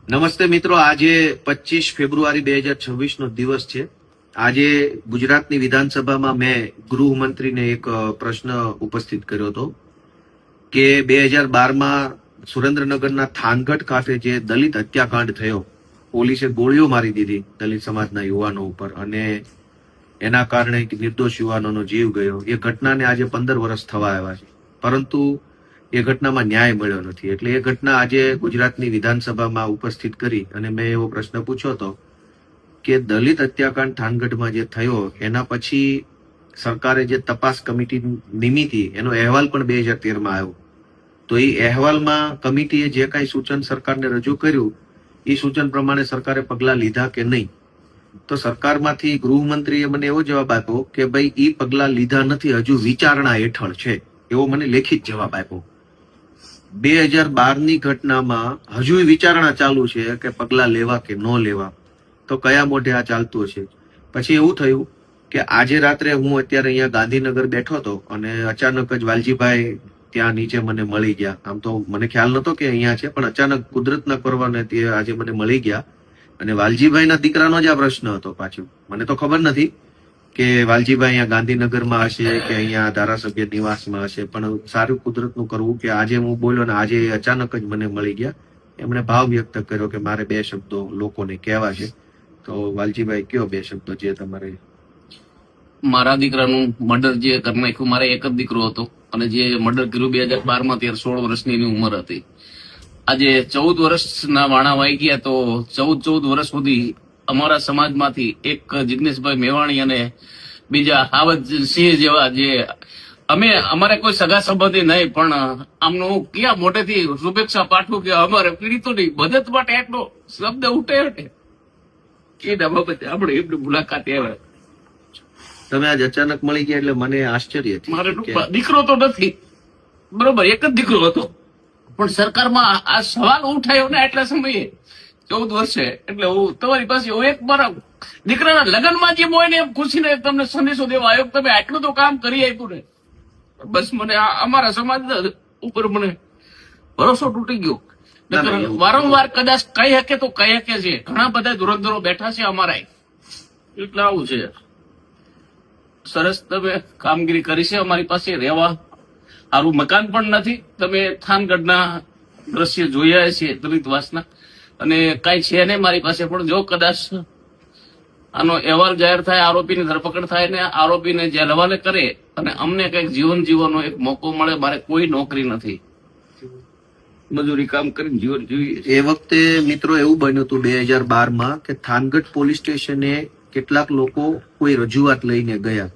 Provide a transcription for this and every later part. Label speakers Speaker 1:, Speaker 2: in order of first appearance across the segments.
Speaker 1: નમસ્તે મિત્રો, આજે 25 ફેબ્રુઆરી 2026 નો દિવસ છે. આજે ગુજરાતની વિધાનસભામાં મેં ગૃહમંત્રીને એક પ્રશ્ન ઉપસ્થિત કર્યો હતો કે 2012માં સુરેન્દ્રનગરના થાનગઢ ખાતે જે દલિત હત્યાકાંડ થયો, પોલીસે ગોળીઓ મારી દીધી દલિત સમાજના યુવાનો ઉપર અને એના કારણે નિર્દોષ યુવાનોનો જીવ ગયો. એ ઘટનાને આજે 15 વર્ષ થવા આવ્યા છે, પરંતુ એ ઘટનામાં ન્યાય મળ્યો નથી. એટલે એ ઘટના આજે ગુજરાતની વિધાનસભામાં ઉપસ્થિત કરી અને મેં એવો પ્રશ્ન પૂછ્યો હતો કે દલિત હત્યાકાંડ થાનગઢમાં જે થયો એના પછી સરકારે જે તપાસ કમિટી નિમિત્તી એનો અહેવાલ પણ 2013માં આવ્યો. તો એ અહેવાલમાં કમિટીએ જે કાંઈ સૂચન સરકારને રજૂ કર્યું એ સૂચન પ્રમાણે સરકારે પગલાં લીધા કે નહીં. તો સરકારમાંથી ગૃહમંત્રીએ મને એવો જવાબ આપ્યો કે ભાઈ એ પગલાં લીધા નથી, હજુ વિચારણા હેઠળ છે, એવો મને લેખિત જવાબ આપ્યો. 2012ની ઘટનામાં હજુ વિચારણા ચાલુ છે કે પગલાં લેવા કે ન લેવા. તો કયા મોઢે આ ચાલતું હશે? પછી એવું થયું કે આજે રાત્રે હું અત્યારે અહીંયા ગાંધીનગર બેઠો હતો અને અચાનક જ વાલજીભાઈ ત્યાં નીચે મને મળી ગયા. આમ તો મને ખ્યાલ નતો કે અહીંયા છે, પણ અચાનક કુદરતના પરવાને તે આજે મને મળી ગયા. અને વાલજીભાઈના દીકરાનો જ આ પ્રશ્ન હતો. પાછું મને તો ખબર નથી કે વાલજીભાઈ અહીંયા ગાંધીનગરમાં હશે કે અહીંયા ધારાસભ્ય નિવાસમાં હશે, પણ સારું કુદરતનું કરવું કે આજે હું બોલ્યો ને આજે અચાનક જ મને મળી ગયા. એમણે ભાવ વ્યક્ત કર્યો કે મારે 2 શબ્દો લોકોને કહેવા છે. તો વાલજીભાઈ કયો 2 શબ્દો જે તમારે?
Speaker 2: મારા દીકરાનું મર્ડર જે કરી નાખ્યું, મારે એક જ દીકરો હતો અને જે મર્ડર કર્યું 2012માં, ત્યારે 16 વર્ષની એની ઉંમર હતી. આજે 14 વર્ષના વાણા વાઈ ગયા. તો 14 વર્ષ સુધી અમારા સમાજમાંથી એક જિગ્નેશભાઈ મેવાણી અને બીજા હાવજસિંહ જેવા જે અમારે કોઈ સગા સંબંધી નહીં, પણ આમનું ક્યાં મોટેથી શુભેચ્છા પાઠવું કે અમારે પીડિતોની મદદ માટે એટલો શબ્દ ઉઠે એના બાબતે આપણે એમની મુલાકાત આવે.
Speaker 1: તમે આજ અચાનક મળી ગયા એટલે મને આશ્ચર્ય થયું.
Speaker 2: મારે દીકરો તો નથી, બરોબર, એક જ દીકરો હતો, પણ સરકારમાં આ સવાલ ઉઠાયો ને એટલા સમયે 14 વર્ષે. એટલે હું તમારી પાસે એક મારા દીકરાના લગ્નમાં જે હોય ને એમ ખુશીને તમને સંદેશો દેવા આવ્યો. તમે આટલું તો કામ કરી આપ્યું ને, બસ મને અમારા સમાજ ઉપર મને ભરોસો તૂટી ગયો. વારંવાર કદાચ કહી શકે તો કહી શકે છે, ઘણા બધા ધુરંધરો બેઠા છે અમારા, એટલે આવું છે. સરસ તમે કામગીરી કરી છે. અમારી પાસે રહેવા સારું મકાન પણ નથી. તમે થાનગઢના દ્રશ્ય જોયા છે દલિતવાસના, અને કઈ છે નહીં મારી પાસે. પણ જો કદાચ આનો અહેવાલ જાહેર થાય, આરોપીની ધરપકડ થાય ને આરોપીને જેલ હવાલે કરે અને અમને કઈક જીવન જીવવાનો એક મોકો મળે. મારે કોઈ નોકરી નથી, મજૂરી કામ કરીને જીવન જીવીએ.
Speaker 1: એ વખતે મિત્રો એવું બન્યું હતું 2012માં કે થાનગઢ પોલીસ સ્ટેશને કેટલાક લોકો કોઈ રજૂઆત લઈને ગયા.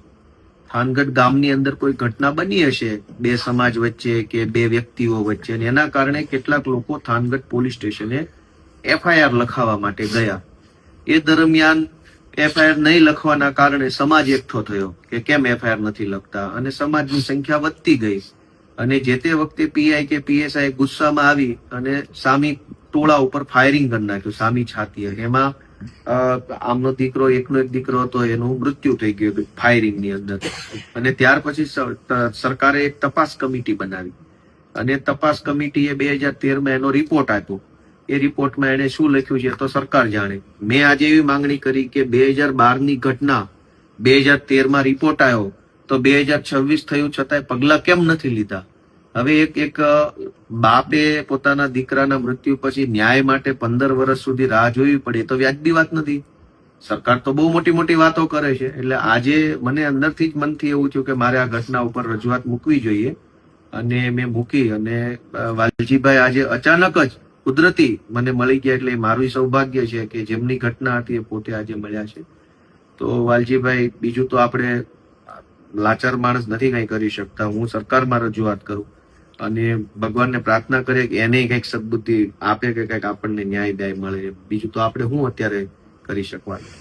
Speaker 1: થાનગઢ ગામની અંદર કોઈ ઘટના બની હશે 2 સમાજ વચ્ચે કે 2 વ્યક્તિઓ વચ્ચે, અને એના કારણે કેટલાક લોકો થાનગઢ પોલીસ સ્ટેશને FIR લખાવવા માટે ગયા. એ દરમિયાન FIR નહીં લખવાના કારણે સમાજ એકઠો થયો કે કેમ FIR નથી લખતા, અને સમાજની સંખ્યા વધતી ગઈ. અને જે તે વખતે PI કે PSI ગુસ્સામાં આવી અને સામી ટોળા ઉપર ફાયરિંગ કરી નાખ્યું, સામી છાતીએ. એમાં આમનો દીકરો, એકનો એક દીકરો હતો, એનું મૃત્યુ થઈ ગયું ફાયરિંગની અંદર. અને ત્યાર પછી સરકારે એક તપાસ કમિટી બનાવી અને તપાસ કમિટીએ 2013માં એનો રિપોર્ટ આપ્યો. એ રિપોર્ટમાં એને શું લખ્યું છે તો સરકાર જાણે. મેં આજે એવી માંગણી કરી કે 2012ની ઘટના 2013માં રિપોર્ટ આવ્યો તો 2026 થયું છતાંય પગલા કેમ નથી લીધા? હવે એક બાપે પોતાના દીકરાના મૃત્યુ પછી ન્યાય માટે 15 વર્ષ સુધી રાહ જોવી પડે તો વ્યાજબી વાત નથી. સરકાર તો બહુ મોટી મોટી વાતો કરે છે. એટલે આજે મને અંદરથી જ મનથી એવું થયું કે મારે આ ઘટના ઉપર રજૂઆત મૂકવી જોઈએ, અને મેં મૂકી. અને વાલજીભાઈ આજે અચાનક જ કુદરતી મને મળી ગયા, એટલે મારું સૌભાગ્ય છે કે જેમની ઘટના હતી એ પોતે આજે મળ્યા છે. તો વાલજીભાઈ, બીજું તો આપણે લાચાર માણસ નથી કઈ કરી શકતા. હું સરકારમાં રજૂઆત કરું અને ભગવાનને પ્રાર્થના કરીએ કે એને કઈક સદબુદ્ધિ આપે કે કઈક આપણને ન્યાય મળે. બીજું તો આપણે શું અત્યારે કરી શકવાનું?